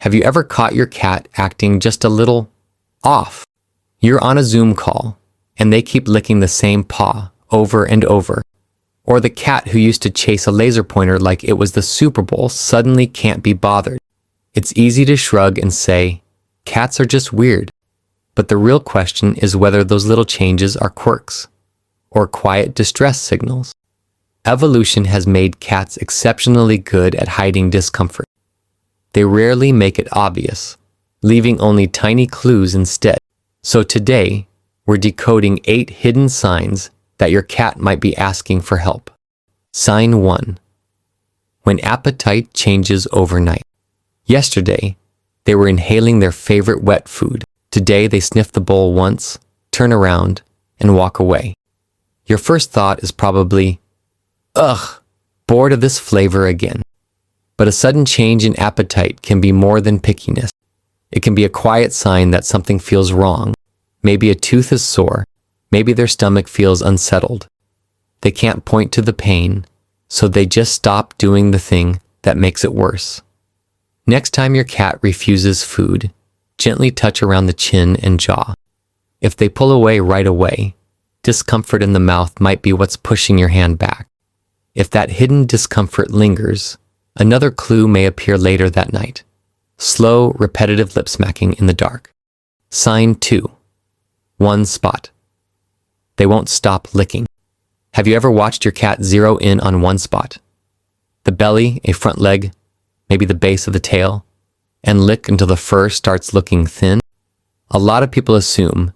Have you ever caught your cat acting just a little off? You're on a Zoom call, and they keep licking the same paw over and over. Or the cat who used to chase a laser pointer like it was the Super Bowl suddenly can't be bothered. It's easy to shrug and say, cats are just weird. But the real question is whether those little changes are quirks or quiet distress signals. Evolution has made cats exceptionally good at hiding discomfort. They rarely make it obvious, leaving only tiny clues instead. So today, we're decoding 8 hidden signs that your cat might be asking for help. Sign 1. When appetite changes overnight. Yesterday, they were inhaling their favorite wet food. Today, they sniff the bowl once, turn around, and walk away. Your first thought is probably, ugh, bored of this flavor again. But a sudden change in appetite can be more than pickiness. It can be a quiet sign that something feels wrong. Maybe a tooth is sore. Maybe their stomach feels unsettled. They can't point to the pain, so they just stop doing the thing that makes it worse. Next time your cat refuses food, gently touch around the chin and jaw. If they pull away right away, discomfort in the mouth might be what's pushing your hand back. If that hidden discomfort lingers, another clue may appear later that night. Slow, repetitive lip smacking in the dark. Sign 2. One spot. They won't stop licking. Have you ever watched your cat zero in on one spot? The belly, a front leg, maybe the base of the tail, and lick until the fur starts looking thin? A lot of people assume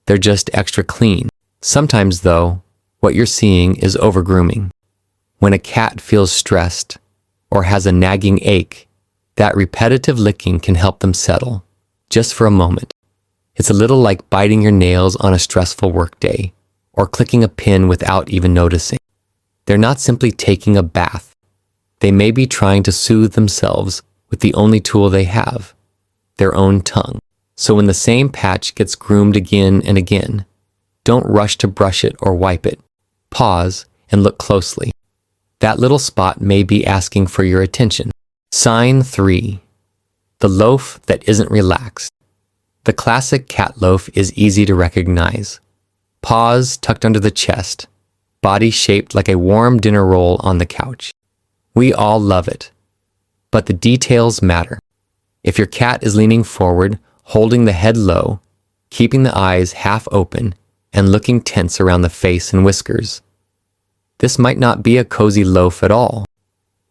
they're just extra clean. Sometimes, though, what you're seeing is over-grooming. When a cat feels stressed or has a nagging ache, that repetitive licking can help them settle, just for a moment. It's a little like biting your nails on a stressful workday, or clicking a pin without even noticing. They're not simply taking a bath. They may be trying to soothe themselves with the only tool they have, their own tongue. So when the same patch gets groomed again and again, don't rush to brush it or wipe it. Pause and look closely. That little spot may be asking for your attention. Sign 3. The loaf that isn't relaxed. The classic cat loaf is easy to recognize. Paws tucked under the chest, body shaped like a warm dinner roll on the couch. We all love it. But the details matter. If your cat is leaning forward, holding the head low, keeping the eyes half open, and looking tense around the face and whiskers, this might not be a cozy loaf at all.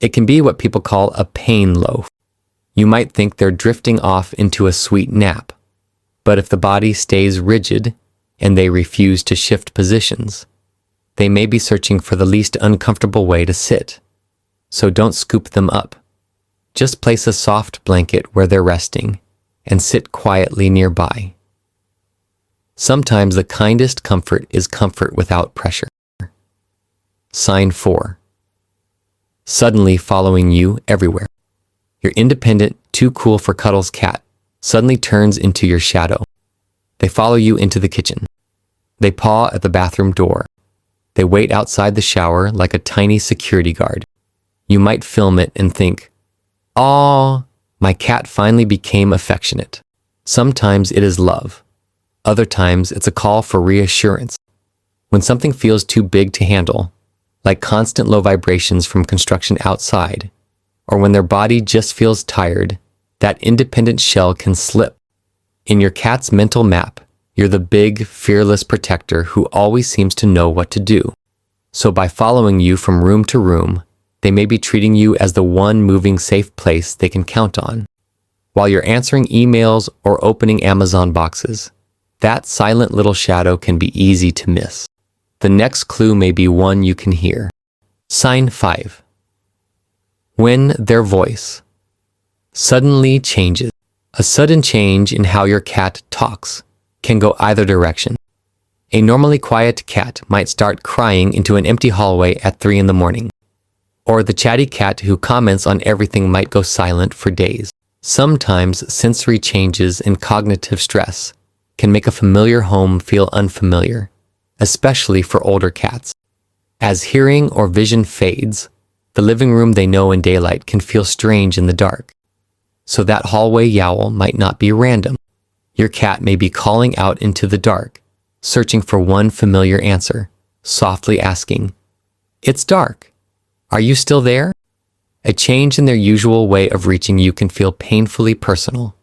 It can be what people call a pain loaf. You might think they're drifting off into a sweet nap. But if the body stays rigid and they refuse to shift positions, they may be searching for the least uncomfortable way to sit. So don't scoop them up. Just place a soft blanket where they're resting and sit quietly nearby. Sometimes the kindest comfort is comfort without pressure. Sign 4. Suddenly following you everywhere. Your independent, too cool for cuddles cat suddenly turns into your shadow. They follow you into the kitchen. They paw at the bathroom door. They wait outside the shower like a tiny security guard. You might film it and think, "Aw, my cat finally became affectionate." Sometimes it is love. Other times it's a call for reassurance. When something feels too big to handle, like constant low vibrations from construction outside, or when their body just feels tired, that independent shell can slip. In your cat's mental map, you're the big, fearless protector who always seems to know what to do. So by following you from room to room, they may be treating you as the one moving safe place they can count on. While you're answering emails or opening Amazon boxes, that silent little shadow can be easy to miss. The next clue may be one you can hear. Sign 5. When their voice suddenly changes. A sudden change in how your cat talks can go either direction. A normally quiet cat might start crying into an empty hallway at 3 in the morning. Or the chatty cat who comments on everything might go silent for days. Sometimes sensory changes and cognitive stress can make a familiar home feel unfamiliar, especially for older cats. As hearing or vision fades, the living room they know in daylight can feel strange in the dark. So that hallway yowl might not be random. Your cat may be calling out into the dark, searching for one familiar answer, softly asking, "It's dark. Are you still there?" A change in their usual way of reaching you can feel painfully personal,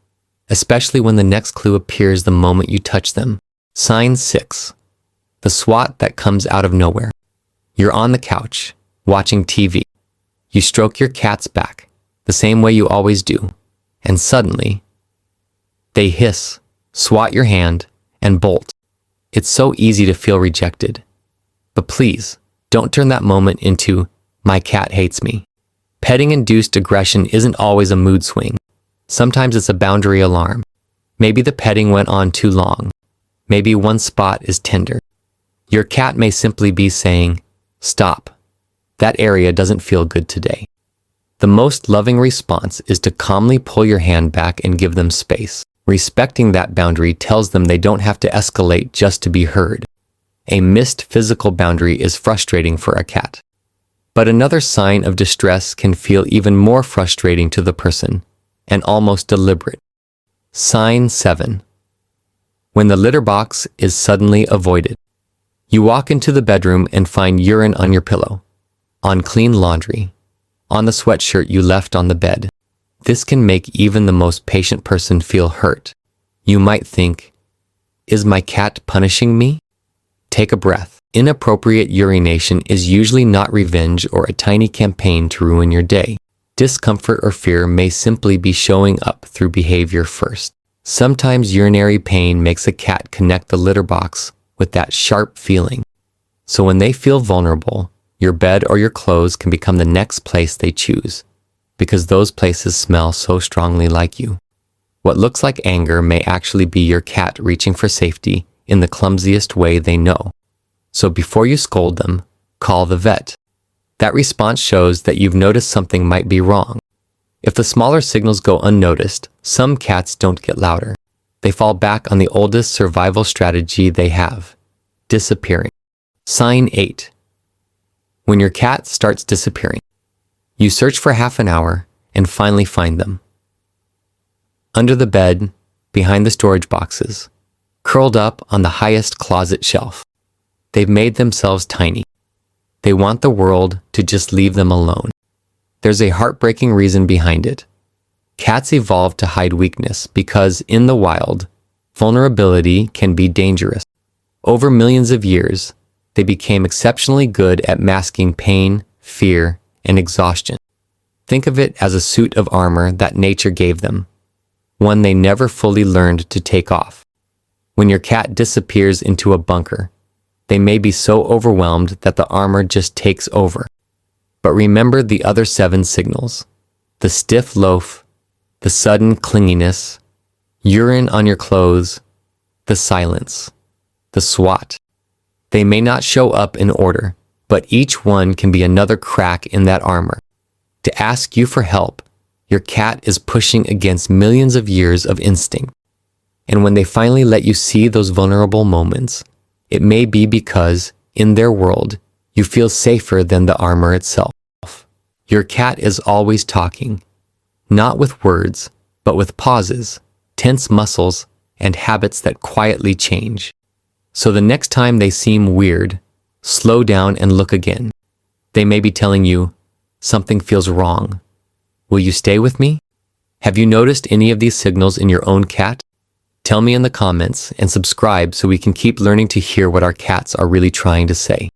especially when the next clue appears the moment you touch them. Sign 6. The swat that comes out of nowhere. You're on the couch, watching TV. You stroke your cat's back, the same way you always do, and suddenly, they hiss, swat your hand, and bolt. It's so easy to feel rejected. But please, don't turn that moment into, "My cat hates me." Petting-induced aggression isn't always a mood swing. Sometimes it's a boundary alarm. Maybe the petting went on too long. Maybe one spot is tender. Your cat may simply be saying, "Stop. That area doesn't feel good today." The most loving response is to calmly pull your hand back and give them space. Respecting that boundary tells them they don't have to escalate just to be heard. A missed physical boundary is frustrating for a cat. But another sign of distress can feel even more frustrating to the person, and almost deliberate. Sign 7. When the litter box is suddenly avoided. You walk into the bedroom and find urine on your pillow, on clean laundry, on the sweatshirt you left on the bed. This can make even the most patient person feel hurt. You might think, "Is my cat punishing me?" Take a breath. Inappropriate urination is usually not revenge or a tiny campaign to ruin your day. Discomfort or fear may simply be showing up through behavior first. Sometimes urinary pain makes a cat connect the litter box with that sharp feeling. So when they feel vulnerable, your bed or your clothes can become the next place they choose, because those places smell so strongly like you. What looks like anger may actually be your cat reaching for safety in the clumsiest way they know. So before you scold them, call the vet. That response shows that you've noticed something might be wrong. If the smaller signals go unnoticed, some cats don't get louder. They fall back on the oldest survival strategy they have, disappearing. Sign 8. When your cat starts disappearing. You search for half an hour and finally find them. Under the bed, behind the storage boxes, curled up on the highest closet shelf. They've made themselves tiny. They want the world to just leave them alone. There's a heartbreaking reason behind it. Cats evolved to hide weakness because, in the wild, vulnerability can be dangerous. Over millions of years, they became exceptionally good at masking pain, fear, and exhaustion. Think of it as a suit of armor that nature gave them, one they never fully learned to take off. When your cat disappears into a bunker, they may be so overwhelmed that the armor just takes over. But remember the other 7 signals: the stiff loaf, the sudden clinginess, urine on your clothes, the silence, the swat. They may not show up in order, but each one can be another crack in that armor. To ask you for help, your cat is pushing against millions of years of instinct. And when they finally let you see those vulnerable moments, it may be because, in their world, you feel safer than the armor itself. Your cat is always talking, not with words, but with pauses, tense muscles, and habits that quietly change. So the next time they seem weird, slow down and look again. They may be telling you, "Something feels wrong. Will you stay with me?" Have you noticed any of these signals in your own cat? Tell me in the comments and subscribe so we can keep learning to hear what our cats are really trying to say.